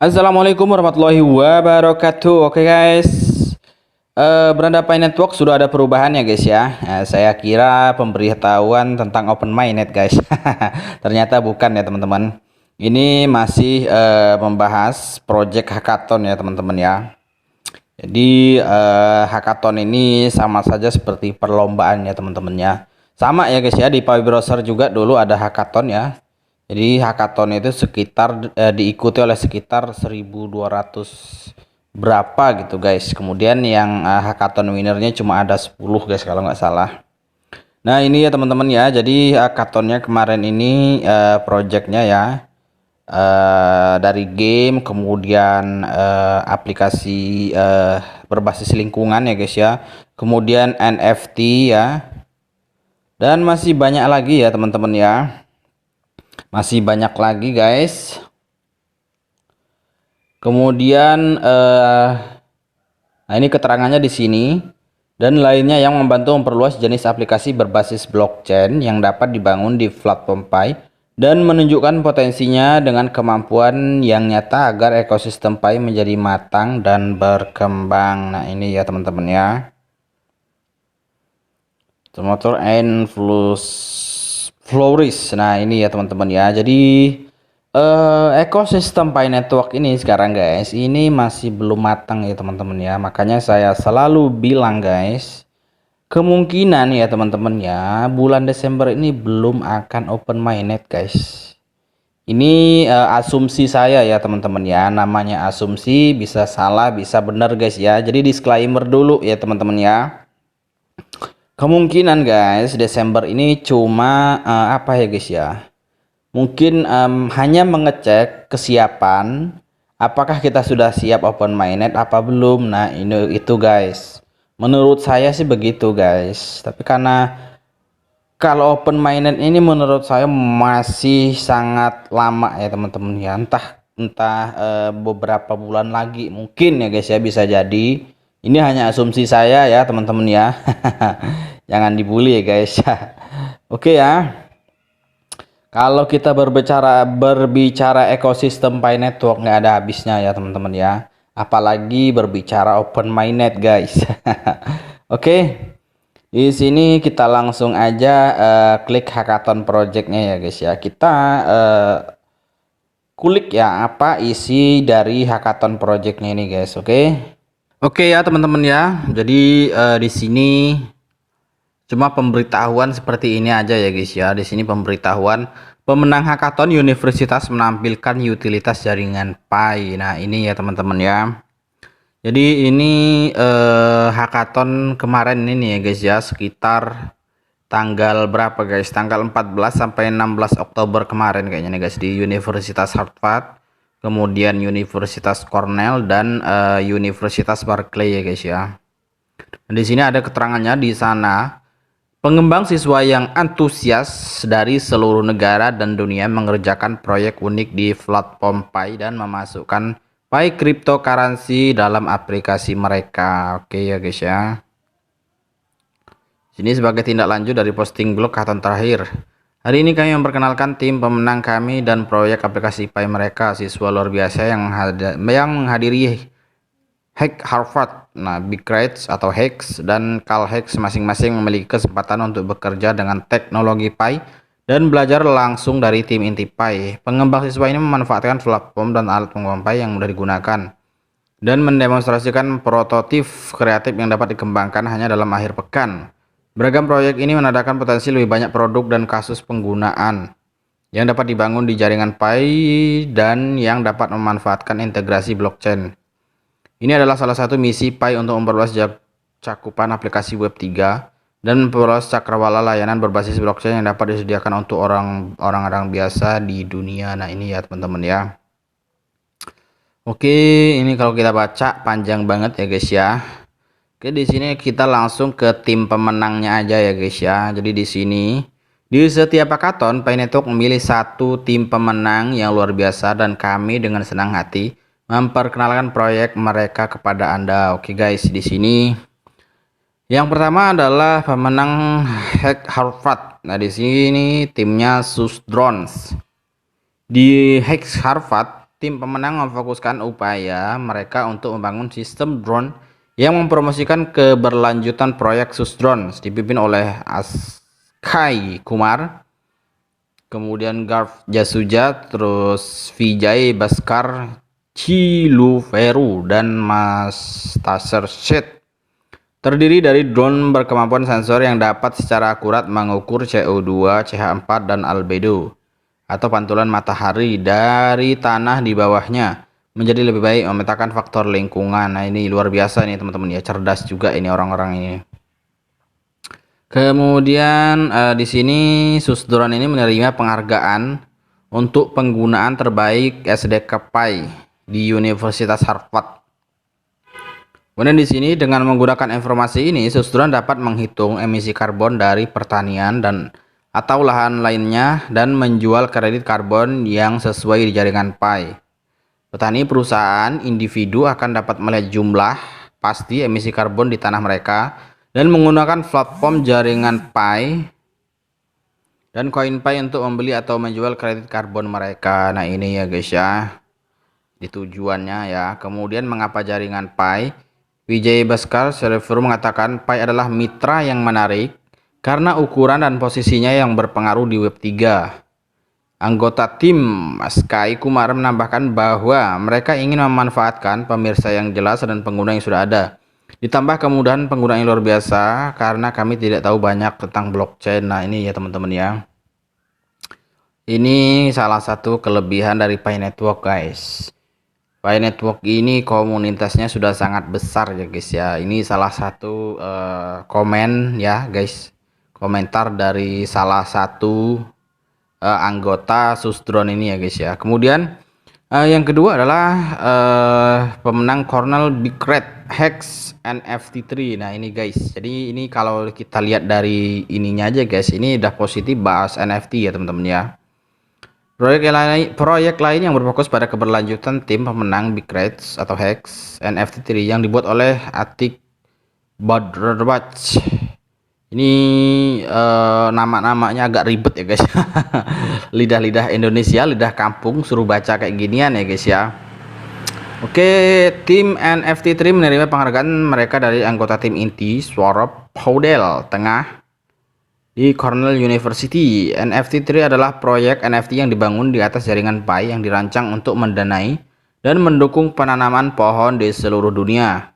Assalamualaikum warahmatullahi wabarakatuh. Oke guys, Beranda Pi Network sudah ada perubahan ya guys ya. Saya kira pemberitahuan tentang Open Mainnet guys. Ternyata bukan ya teman-teman. Ini masih membahas project hackathon ya teman-teman ya. Jadi hackathon ini sama saja seperti perlombaan ya teman-teman ya. Sama ya guys ya, di Pi Browser juga dulu ada hackathon ya. Jadi hackathon itu sekitar diikuti oleh sekitar 1.200 berapa gitu guys. Kemudian yang hackathon winernya cuma ada 10 guys kalau nggak salah. Nah ini ya teman-teman ya. Jadi hackathonnya kemarin ini projectnya ya dari game, kemudian aplikasi berbasis lingkungan ya guys ya. Kemudian NFT ya. Dan masih banyak lagi ya teman-teman ya. Masih banyak lagi guys. Kemudian nah ini keterangannya di sini dan lainnya yang membantu memperluas jenis aplikasi berbasis blockchain yang dapat dibangun di platform Pi dan menunjukkan potensinya dengan kemampuan yang nyata agar ekosistem Pi menjadi matang dan berkembang. Nah ini ya teman-teman ya. Motor and flourish. Nah ini ya teman-teman ya. Jadi ekosistem Pi Network ini sekarang guys, ini masih belum matang ya teman-teman ya. Makanya saya selalu bilang guys, kemungkinan ya teman-teman ya, bulan Desember ini belum akan open mainnet guys. Ini asumsi saya ya teman-teman ya. Namanya asumsi, bisa salah bisa benar guys ya. Jadi disclaimer dulu ya teman-teman ya. Kemungkinan guys Desember ini cuma apa ya guys ya, mungkin hanya mengecek kesiapan apakah kita sudah siap open mainnet apa belum. Nah ini itu guys, menurut saya sih begitu guys. Tapi karena kalau open mainnet ini menurut saya masih sangat lama ya teman-teman ya, entah beberapa bulan lagi mungkin ya guys ya, bisa jadi. Ini hanya asumsi saya ya teman-teman ya. Jangan dibully ya guys. Oke ya. Kalau kita berbicara ekosistem Pi Network nggak ada habisnya ya teman-teman ya. Apalagi berbicara open mainnet guys. Oke. Di sini kita langsung aja klik hackathon projectnya ya guys ya. Kita kulik ya apa isi dari hackathon projectnya ini guys. Oke. Oke ya teman-teman ya. Jadi di sini cuma pemberitahuan seperti ini aja ya guys ya. Di sini pemberitahuan pemenang hackathon universitas menampilkan utilitas jaringan Pi. Nah ini ya teman-teman ya. Jadi ini hackathon kemarin ini ya guys ya, sekitar tanggal berapa guys? Tanggal 14 sampai 16 Oktober kemarin kayaknya nih guys, di Universitas Harvard, kemudian Universitas Cornell dan Universitas Berkeley ya guys ya. Di sini ada keterangannya di sana. Pengembang siswa yang antusias dari seluruh negara dan dunia mengerjakan proyek unik di platform Pi dan memasukkan Pi cryptocurrency dalam aplikasi mereka. Oke ya guys ya. Sini sebagai tindak lanjut dari posting blog hackathon terakhir. Hari ini kami memperkenalkan tim pemenang kami dan proyek aplikasi Pi mereka, siswa luar biasa yang menghadiri Hack Harvard. Nah, Big Reds atau Hex dan Cal Hex masing-masing memiliki kesempatan untuk bekerja dengan teknologi Pi dan belajar langsung dari tim inti Pi. Pengembang siswa ini memanfaatkan platform dan alat pengembang Pi yang mudah digunakan dan mendemonstrasikan prototip kreatif yang dapat dikembangkan hanya dalam akhir pekan. Beragam proyek ini menandakan potensi lebih banyak produk dan kasus penggunaan yang dapat dibangun di jaringan Pi dan yang dapat memanfaatkan integrasi blockchain. Ini adalah salah satu misi Pi untuk memperluas cakupan aplikasi Web 3 dan memperluas cakrawala layanan berbasis blockchain yang dapat disediakan untuk orang-orang biasa di dunia. Nah, ini ya teman-teman ya. Oke, ini kalau kita baca panjang banget ya guys ya. Oke, di sini kita langsung ke tim pemenangnya aja ya guys ya. Jadi di sini di setiap hackathon Pi Network memilih satu tim pemenang yang luar biasa dan kami dengan senang hati memperkenalkan proyek mereka kepada Anda. Oke guys, di sini yang pertama adalah pemenang Hack Harvard. Nah, di sini timnya Sus Drones. Di Hack Harvard tim pemenang memfokuskan upaya mereka untuk membangun sistem drone yang mempromosikan keberlanjutan proyek SUS Drones dipimpin oleh Akshay Kumar, kemudian Garv Jasuja, terus Vijay Bhaskar, Chiluveru, dan Master Shed. Terdiri dari drone berkemampuan sensor yang dapat secara akurat mengukur CO2, CH4, dan albedo atau pantulan matahari dari tanah di bawahnya menjadi lebih baik memetakan faktor lingkungan. Nah, ini luar biasa nih teman-teman ya, cerdas juga ini orang-orang ini. Kemudian di sini Susdron ini menerima penghargaan untuk penggunaan terbaik SDK Pi di Universitas Harvard. Kemudian di sini dengan menggunakan informasi ini, Susdron dapat menghitung emisi karbon dari pertanian dan atau lahan lainnya dan menjual kredit karbon yang sesuai di jaringan Pi. Petani, perusahaan, individu akan dapat melihat jumlah pasti emisi karbon di tanah mereka dan menggunakan platform jaringan Pi dan CoinPi untuk membeli atau menjual kredit karbon mereka. Nah, ini ya guys ya, di tujuannya ya. Kemudian mengapa jaringan Pi? Vijay Bhaskar Server mengatakan Pi adalah mitra yang menarik karena ukuran dan posisinya yang berpengaruh di Web 3. Anggota tim Akshay Kumar menambahkan bahwa mereka ingin memanfaatkan pemirsa yang jelas dan pengguna yang sudah ada. Ditambah kemudahan pengguna yang luar biasa karena kami tidak tahu banyak tentang blockchain. Nah, ini ya teman-teman ya. Ini salah satu kelebihan dari Pi Network guys. Pi Network ini komunitasnya sudah sangat besar ya guys ya. Ini salah satu komen ya guys. Komentar dari salah satu anggota Susdron ini ya guys ya. Kemudian yang kedua adalah pemenang Cornell Big Red Hex NFT3. Nah ini guys, jadi ini kalau kita lihat dari ininya aja guys, ini udah positif bahas NFT ya teman-teman ya. Proyek lain yang berfokus pada keberlanjutan tim pemenang Big Red atau Hex NFT3 yang dibuat oleh Atik Badrbach. Ini nama-namanya agak ribet ya guys. Lidah-lidah Indonesia, lidah kampung, suruh baca kayak ginian ya guys ya. Oke, tim NFT3 menerima penghargaan mereka dari anggota tim inti Swarob Hodel Tengah di Cornell University. NFT3 adalah proyek NFT yang dibangun di atas jaringan Pi yang dirancang untuk mendanai dan mendukung penanaman pohon di seluruh dunia.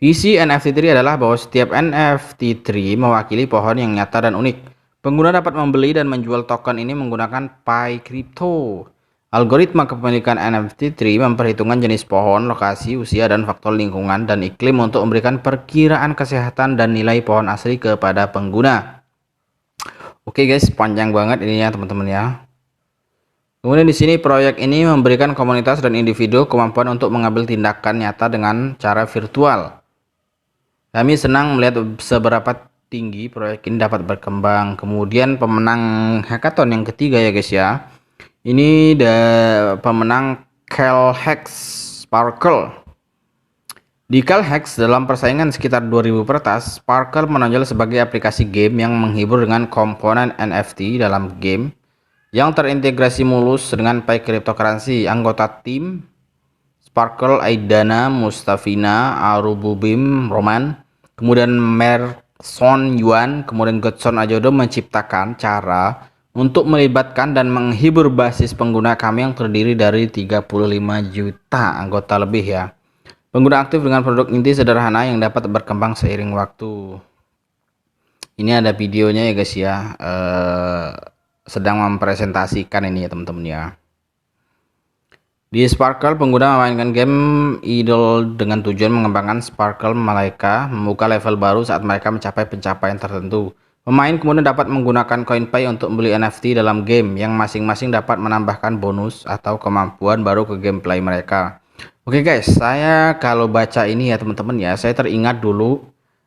Visi NFT3 adalah bahwa setiap NFT3 mewakili pohon yang nyata dan unik. Pengguna dapat membeli dan menjual token ini menggunakan Pi Crypto. Algoritma kepemilikan NFT3 memperhitungkan jenis pohon, lokasi, usia, dan faktor lingkungan dan iklim untuk memberikan perkiraan kesehatan dan nilai pohon asli kepada pengguna. Oke guys, panjang banget ininya teman-teman ya. Kemudian di sini proyek ini memberikan komunitas dan individu kemampuan untuk mengambil tindakan nyata dengan cara virtual. Kami senang melihat seberapa tinggi proyek ini dapat berkembang. Kemudian pemenang hackathon yang ketiga ya guys ya. Ini pemenang Calhex Sparkle. Di Calhex dalam persaingan sekitar 2000 peretas, Sparkle menonjol sebagai aplikasi game yang menghibur dengan komponen NFT dalam game yang terintegrasi mulus dengan Pi cryptocurrency. Anggota tim Sparkle Aidana Mustafina Arububim Roman, kemudian Merson Yuan, kemudian Godson Ajodo menciptakan cara untuk melibatkan dan menghibur basis pengguna kami yang terdiri dari 35 juta anggota lebih ya. Pengguna aktif dengan produk inti sederhana yang dapat berkembang seiring waktu. Ini ada videonya ya guys ya, sedang mempresentasikan ini ya teman-teman ya. Di Sparkle, pengguna memainkan game idle dengan tujuan mengembangkan Sparkle mereka, membuka level baru saat mereka mencapai pencapaian tertentu. Pemain kemudian dapat menggunakan CoinPi untuk membeli NFT dalam game yang masing-masing dapat menambahkan bonus atau kemampuan baru ke gameplay mereka. Oke guys, saya kalau baca ini ya teman-teman ya, saya teringat dulu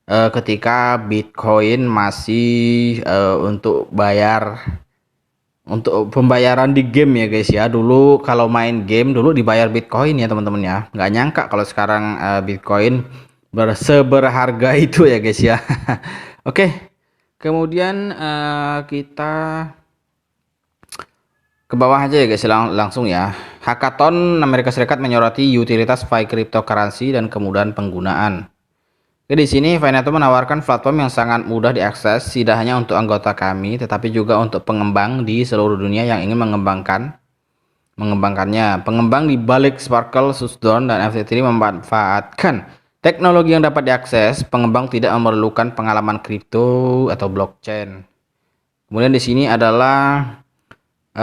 ketika Bitcoin masih untuk pembayaran di game ya guys ya. Dulu kalau main game dulu dibayar Bitcoin ya teman-teman ya. Nggak nyangka kalau sekarang Bitcoin seberharga itu ya guys ya. Oke, kemudian kita Ke bawah aja ya guys, langsung ya. Hackathon Amerika Serikat menyoroti utilitas Fi cryptocurrency dan kemudahan penggunaan. Oke, di sini Fineto menawarkan platform yang sangat mudah diakses, tidak hanya untuk anggota kami, tetapi juga untuk pengembang di seluruh dunia yang ingin mengembangkannya. Pengembang di balik Sparkle, Susdorn, dan FTT memanfaatkan teknologi yang dapat diakses. Pengembang tidak memerlukan pengalaman kripto atau blockchain. Kemudian di sini adalah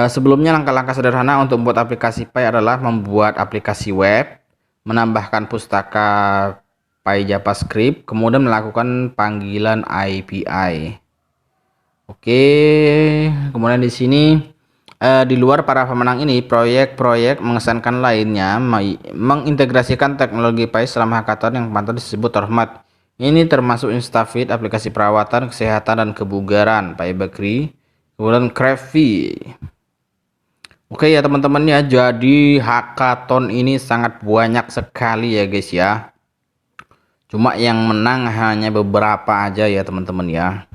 sebelumnya langkah-langkah sederhana untuk membuat aplikasi Pi adalah membuat aplikasi web, menambahkan pustaka Pi JavaScript, kemudian melakukan panggilan API. Oke, kemudian di sini di luar para pemenang ini, proyek-proyek mengesankan lainnya mengintegrasikan teknologi Pi selama hackathon yang patut disebut terhormat. Ini termasuk Instafit, aplikasi perawatan, kesehatan, dan kebugaran, Pi Bakery, kemudian Crafty. Oke ya teman-teman ya, jadi hackathon ini sangat banyak sekali ya guys ya. Cuma yang menang hanya beberapa aja ya teman-teman ya.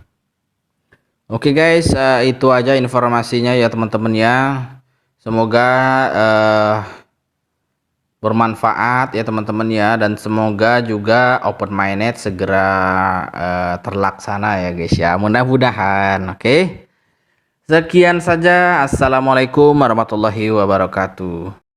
Oke guys, itu aja informasinya ya teman-teman ya. Semoga bermanfaat ya teman-teman ya, dan semoga juga open mainnet segera terlaksana ya guys ya. Mudah-mudahan. Oke. Sekian saja. Assalamualaikum warahmatullahi wabarakatuh.